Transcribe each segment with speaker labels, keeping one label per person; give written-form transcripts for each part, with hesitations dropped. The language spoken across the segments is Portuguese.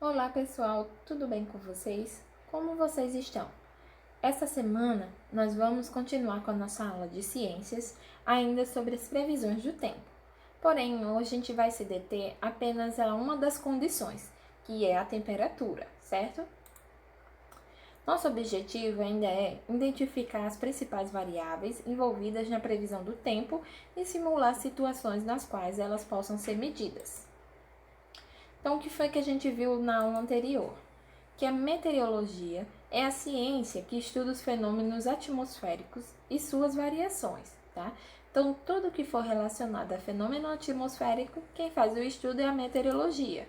Speaker 1: Olá pessoal, tudo bem com vocês? Como vocês estão? Essa semana nós vamos continuar com a nossa aula de ciências, ainda sobre as previsões do tempo. Porém, hoje a gente vai se deter apenas a uma das condições, que é a temperatura, certo? Nosso objetivo ainda é identificar as principais variáveis envolvidas na previsão do tempo e simular situações nas quais elas possam ser medidas. Então, o que foi que a gente viu na aula anterior? Que a meteorologia é a ciência que estuda os fenômenos atmosféricos e suas variações, tá? Então, tudo que for relacionado a fenômeno atmosférico, quem faz o estudo é a meteorologia.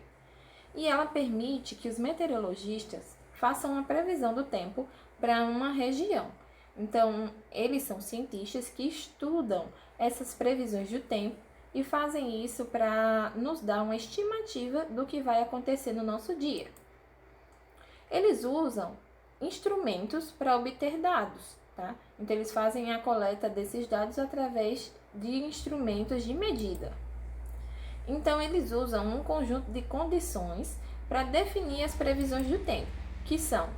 Speaker 1: E ela permite que os meteorologistas façam uma previsão do tempo para uma região. Então, eles são cientistas que estudam essas previsões do tempo e fazem isso para nos dar uma estimativa do que vai acontecer no nosso dia. Eles usam instrumentos para obter dados, tá? Então, eles fazem a coleta desses dados através de instrumentos de medida. Então, eles usam um conjunto de condições para definir as previsões do tempo, que são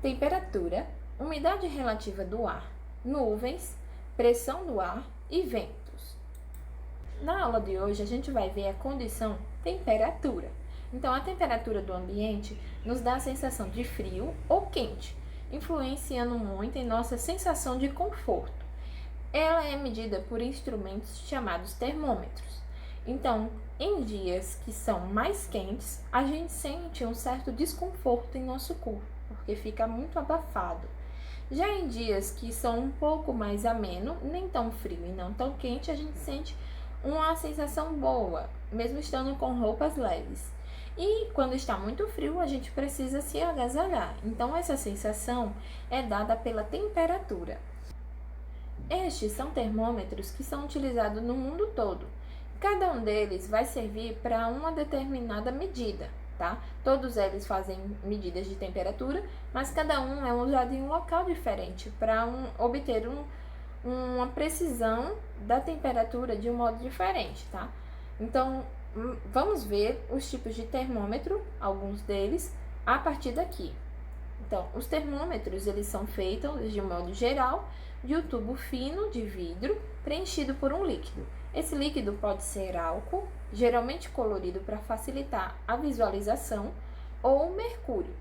Speaker 1: temperatura, umidade relativa do ar, nuvens, pressão do ar e ventos. Na aula de hoje, a gente vai ver a condição temperatura. Então, a temperatura do ambiente nos dá a sensação de frio ou quente, influenciando muito em nossa sensação de conforto. Ela é medida por instrumentos chamados termômetros. Então, em dias que são mais quentes, a gente sente um certo desconforto em nosso corpo, porque fica muito abafado. Já em dias que são um pouco mais ameno, nem tão frio e não tão quente, a gente sente uma sensação boa, mesmo estando com roupas leves. E quando está muito frio, a gente precisa se agasalhar. Então, essa sensação é dada pela temperatura. Estes são termômetros que são utilizados no mundo todo. Cada um deles vai servir para uma determinada medida, tá? Todos eles fazem medidas de temperatura, mas cada um é usado em um local diferente para obter uma precisão da temperatura de um modo diferente, tá? Então, vamos ver os tipos de termômetro, alguns deles, a partir daqui. Então, os termômetros, eles são feitos, de modo geral, de um tubo fino de vidro preenchido por um líquido. Esse líquido pode ser álcool, geralmente colorido para facilitar a visualização, ou mercúrio.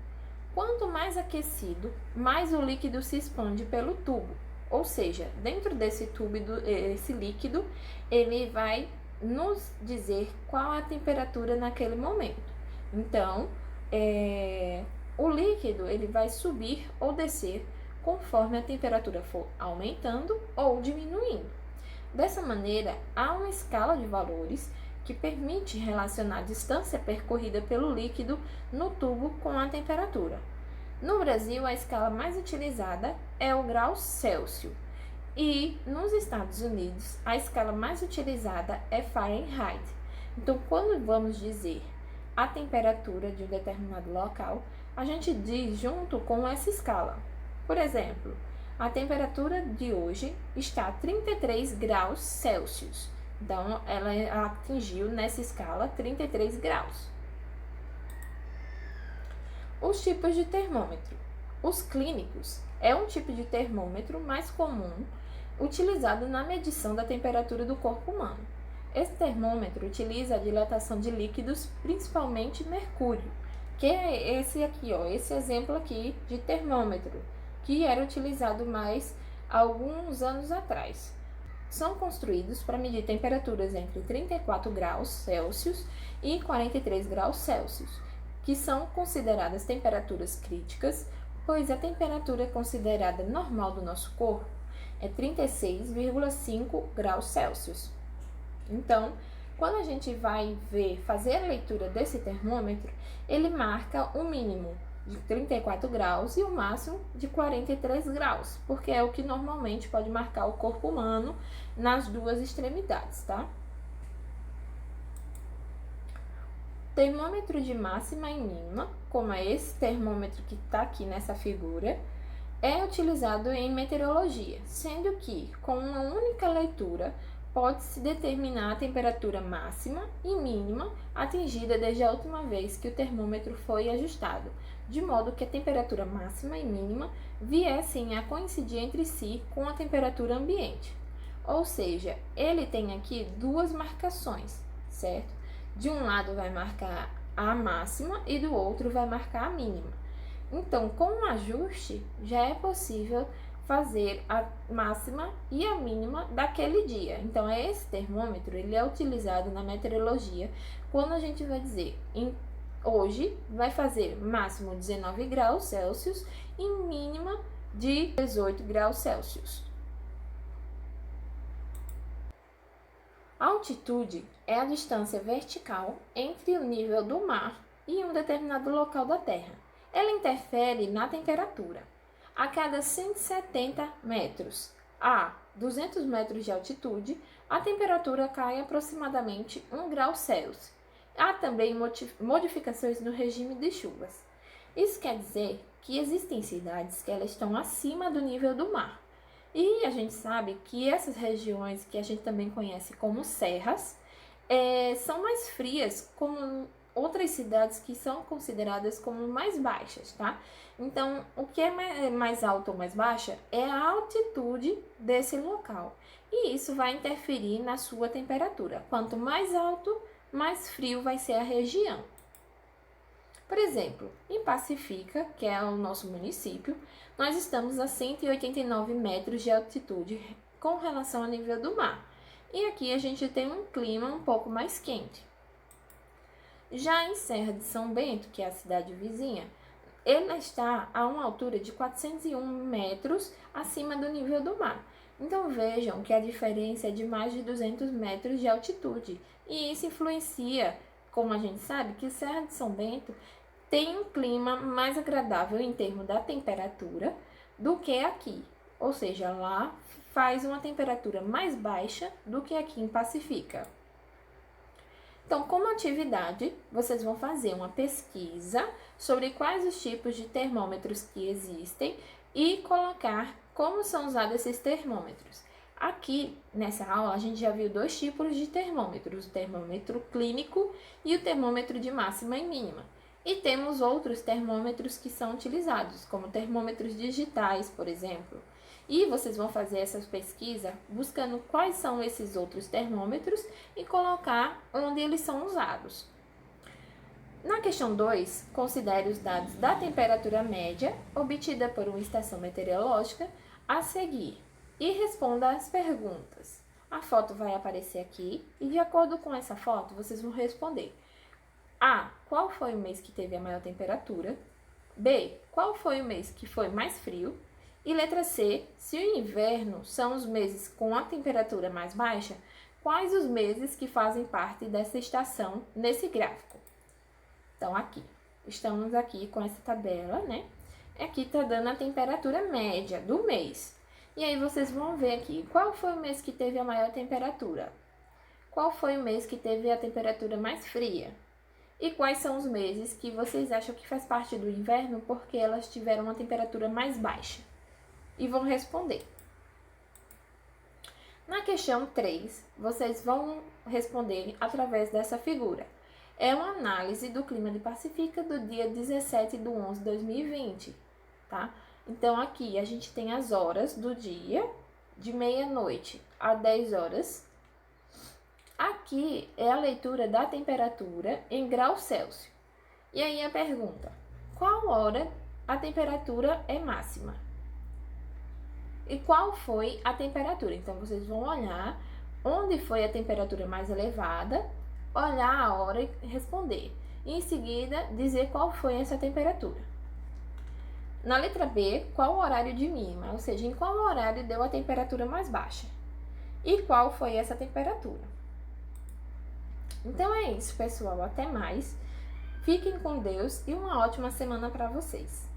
Speaker 1: Quanto mais aquecido, mais o líquido se expande pelo tubo. Ou seja, dentro desse tubo, esse líquido, ele vai nos dizer qual a temperatura naquele momento. Então, o líquido ele vai subir ou descer conforme a temperatura for aumentando ou diminuindo. Dessa maneira, há uma escala de valores que permite relacionar a distância percorrida pelo líquido no tubo com a temperatura. No Brasil, a escala mais utilizada é o grau Celsius e nos Estados Unidos, a escala mais utilizada é Fahrenheit. Então, quando vamos dizer a temperatura de um determinado local, a gente diz junto com essa escala. Por exemplo, a temperatura de hoje está a 33 graus Celsius. Então, ela atingiu nessa escala 33 graus. Os tipos de termômetro. Os clínicos é um tipo de termômetro mais comum utilizado na medição da temperatura do corpo humano. Esse termômetro utiliza a dilatação de líquidos, principalmente mercúrio, que é esse aqui, esse exemplo aqui de termômetro, que era utilizado mais há alguns anos atrás. São construídos para medir temperaturas entre 34 graus Celsius e 43 graus Celsius, que são consideradas temperaturas críticas, pois a temperatura considerada normal do nosso corpo é 36,5 graus Celsius. Então, quando a gente vai fazer a leitura desse termômetro, ele marca o mínimo de 34 graus e o máximo de 43 graus, porque é o que normalmente pode marcar o corpo humano nas duas extremidades, tá? Termômetro de máxima e mínima, como é esse termômetro que está aqui nessa figura, é utilizado em meteorologia, sendo que, com uma única leitura, pode-se determinar a temperatura máxima e mínima atingida desde a última vez que o termômetro foi ajustado, de modo que a temperatura máxima e mínima viessem a coincidir entre si com a temperatura ambiente. Ou seja, ele tem aqui duas marcações, certo? De um lado vai marcar a máxima e do outro vai marcar a mínima. Então, com o ajuste, já é possível fazer a máxima e a mínima daquele dia. Então, esse termômetro ele é utilizado na meteorologia quando a gente vai dizer hoje vai fazer máximo 19 graus Celsius e mínima de 18 graus Celsius. A altitude é a distância vertical entre o nível do mar e um determinado local da Terra. Ela interfere na temperatura. A cada 170 metros a 200 metros de altitude, a temperatura cai aproximadamente 1 grau Celsius. Há também modificações no regime de chuvas. Isso quer dizer que existem cidades que elas estão acima do nível do mar. E a gente sabe que essas regiões, que a gente também conhece como serras, são mais frias, como outras cidades que são consideradas como mais baixas, tá? Então, o que é mais alto ou mais baixa é a altitude desse local. E isso vai interferir na sua temperatura. Quanto mais alto, mais frio vai ser a região. Por exemplo, em Pacifica, que é o nosso município, nós estamos a 189 metros de altitude com relação ao nível do mar. E aqui a gente tem um clima um pouco mais quente. Já em Serra de São Bento, que é a cidade vizinha, ela está a uma altura de 401 metros acima do nível do mar. Então vejam que a diferença é de mais de 200 metros de altitude. E isso influencia, como a gente sabe, que Serra de São Bento tem um clima mais agradável em termos da temperatura do que aqui. Ou seja, lá faz uma temperatura mais baixa do que aqui em Pacifica. Então, como atividade, vocês vão fazer uma pesquisa sobre quais os tipos de termômetros que existem e colocar como são usados esses termômetros. Aqui, nessa aula, a gente já viu dois tipos de termômetros, o termômetro clínico e o termômetro de máxima e mínima. E temos outros termômetros que são utilizados, como termômetros digitais, por exemplo. E vocês vão fazer essa pesquisa buscando quais são esses outros termômetros e colocar onde eles são usados. Na questão 2, considere os dados da temperatura média obtida por uma estação meteorológica a seguir e responda às perguntas. A foto vai aparecer aqui e, de acordo com essa foto, vocês vão responder: A. Qual foi o mês que teve a maior temperatura? B. Qual foi o mês que foi mais frio? E letra C. Se o inverno são os meses com a temperatura mais baixa, quais os meses que fazem parte dessa estação nesse gráfico? Então, aqui. Estamos aqui com essa tabela, né? Aqui está dando a temperatura média do mês. E aí, vocês vão ver aqui qual foi o mês que teve a maior temperatura. Qual foi o mês que teve a temperatura mais fria? E quais são os meses que vocês acham que faz parte do inverno porque elas tiveram uma temperatura mais baixa? E vão responder. Na questão 3, vocês vão responder através dessa figura. É uma análise do clima de Pacifica do dia 17/11/2020, tá? Então, aqui a gente tem as horas do dia, de meia-noite a 10 horas. Aqui é a leitura da temperatura em graus Celsius. E aí a pergunta: qual hora a temperatura é máxima? E qual foi a temperatura? Então, vocês vão olhar onde foi a temperatura mais elevada, olhar a hora e responder. E, em seguida, dizer qual foi essa temperatura. Na letra B, qual o horário de mínima? Ou seja, em qual horário deu a temperatura mais baixa? E qual foi essa temperatura? Então é isso, pessoal. Até mais. Fiquem com Deus e uma ótima semana para vocês.